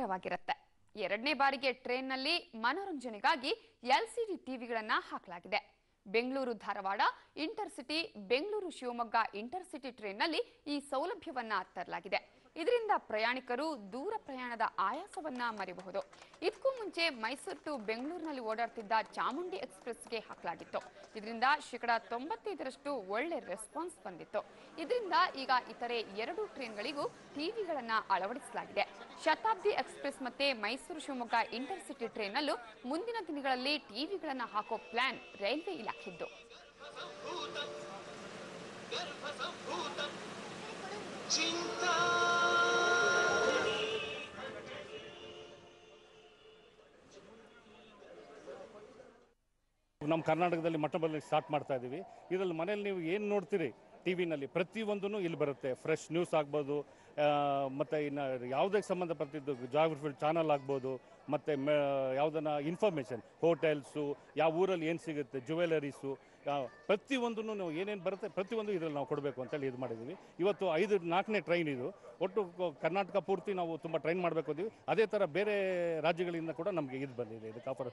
ರುಚಿಕರವಾಗಿರುತ್ತೆ. ಎರಡನೇ ಬಾರಿಗೆ ಟ್ರೈನ್ನಲ್ಲಿ ಮನೋರಂಜನೆಗಾಗಿ ಎಲ್ಸಿಡಿ ಟಿವಿಗಳನ್ನು ಹಾಕಲಾಗಿದೆ. ಬೆಂಗಳೂರು ಧಾರವಾಡ ಇಂಟರ್ಸಿಟಿ, ಬೆಂಗಳೂರು ಶಿವಮೊಗ್ಗ ಇಂಟರ್ಸಿಟಿ ಟ್ರೈನ್ನಲ್ಲಿ ಈ ಸೌಲಭ್ಯವನ್ನ ತರಲಾಗಿದೆ. ಇದರಿಂದ ಪ್ರಯಾಣಿಕರು ದೂರ ಪ್ರಯಾಣದ ಆಯಾಸವನ್ನ ಮರೆಯಬಹುದು. ಇದಕ್ಕೂ ಮುಂಚೆ ಮೈಸೂರು ಟು ಬೆಂಗಳೂರಿನಲ್ಲಿ ಓಡಾಡ್ತಿದ್ದ ಚಾಮುಂಡಿ ಎಕ್ಸ್‌ಪ್ರೆಸ್‌ಗೆ ಹಾಕಲಾಗಿತ್ತು. ಇದರಿಂದ 95% ಒಳ್ಳೆ ರೆಸ್ಪಾನ್ಸ್ ಬಂದಿತ್ತು. ಇದರಿಂದ ಈಗ ಇತರೆ 2 ಟ್ರೈನ್ಗಳಿಗೂ ಟಿವಿಗಳನ್ನು ಅಳವಡಿಸಲಾಗಿದೆ. ಶತಾಬ್ದಿ ಎಕ್ಸ್‌ಪ್ರೆಸ್ ಮತ್ತೆ ಮೈಸೂರು ಶಿವಮೊಗ್ಗ ಇಂಟರ್ಸಿಟಿ ಟ್ರೈನ್ನಲ್ಲೂ ಮುಂದಿನ ದಿನಗಳಲ್ಲಿ ಟಿವಿಗಳನ್ನು ಹಾಕೋ ಪ್ಲಾನ್ ರೈಲ್ವೆ ಇಲಾಖೆದ್ದು. ನಮ್ಮ ಕರ್ನಾಟಕದಲ್ಲಿ ಮೊಟ್ಟಮೊದಲು ಸ್ಟಾರ್ಟ್ ಮಾಡ್ತಾ ಇದ್ದೀವಿ. ಇದರಲ್ಲಿ ಮನೇಲಿ ನೀವು ಏನು ನೋಡ್ತೀರಿ ಟಿವಿನಲ್ಲಿ ಪ್ರತಿಯೊಂದೂ ಇಲ್ಲಿ ಬರುತ್ತೆ. ಫ್ರೆಶ್ ನ್ಯೂಸ್ ಆಗ್ಬೋದು, ಮತ್ತು ಇನ್ನು ಯಾವುದಕ್ಕೆ ಸಂಬಂಧಪಟ್ಟಿದ್ದು ಜಾಗ್ರಫಿ ಚಾನಲ್ ಆಗ್ಬೋದು, ಮತ್ತು ಯಾವುದನ್ನ ಇನ್ಫಾರ್ಮೇಷನ್, ಹೋಟೆಲ್ಸು, ಯಾವ ಊರಲ್ಲಿ ಏನು ಸಿಗುತ್ತೆ, ಜ್ಯುವೆಲರೀಸು, ಪ್ರತಿಯೊಂದೂ ನಾವು ಏನೇನು ಬರುತ್ತೆ ಪ್ರತಿಯೊಂದು ಇದರಲ್ಲಿ ನಾವು ಕೊಡಬೇಕು ಅಂತೇಳಿ ಇದು ಮಾಡಿದ್ದೀವಿ. ಇವತ್ತು 4ನೇ ಟ್ರೈನ್ ಇದು. ಒಟ್ಟು ಕರ್ನಾಟಕ ಪೂರ್ತಿ ನಾವು ತುಂಬ ಟ್ರೈನ್ ಮಾಡಬೇಕು ಅಂತೀವಿ. ಅದೇ ಥರ ಬೇರೆ ರಾಜ್ಯಗಳಿಂದ ಕೂಡ ನಮಗೆ ಇದು ಬಂದಿದೆ. ಇದಕ್ಕೆ ಆಫರ್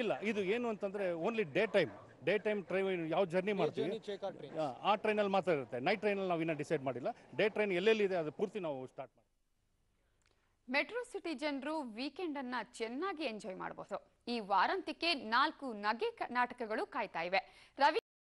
ಇಲ್ಲ. ಇದು ಏನು ಅಂತಂದರೆ ಓನ್ಲಿ ಡೇ ಟೈಮ್ ಟ್ರೈನ್ ಯಾವ ಜರ್ನಿ ಮಾಡ್ತೀವಿ ಆ ಟ್ರೈನಲ್ಲಿ ಮಾತ್ರ ಇರುತ್ತೆ. ನೈಟ್ ಟ್ರೈನಲ್ಲಿ ನಾವು ಇನ್ನೂ ಡಿಸೈಡ್ ಮಾಡಿಲ್ಲ. ಡೇ ಟ್ರೈನ್ ಎಲ್ಲೆಲ್ಲಿದೆ ಅದು ಪೂರ್ತಿ ನಾವು ಸ್ಟಾರ್ಟ್ ಮಾಡಿ. ಮೆಟ್ರೋ ಸಿಟಿ ಜನರು ವೀಕೆಂಡ್ ಅನ್ನ ಚೆನ್ನಾಗಿ ಎಂಜಾಯ್ ಮಾಡಬಹುದು. ಈ ವಾರಾಂತ್ಯಕ್ಕೆ 4 ನಗೆ ನಾಟಕಗಳು ಕಾಯ್ತಾ ಇವೆ.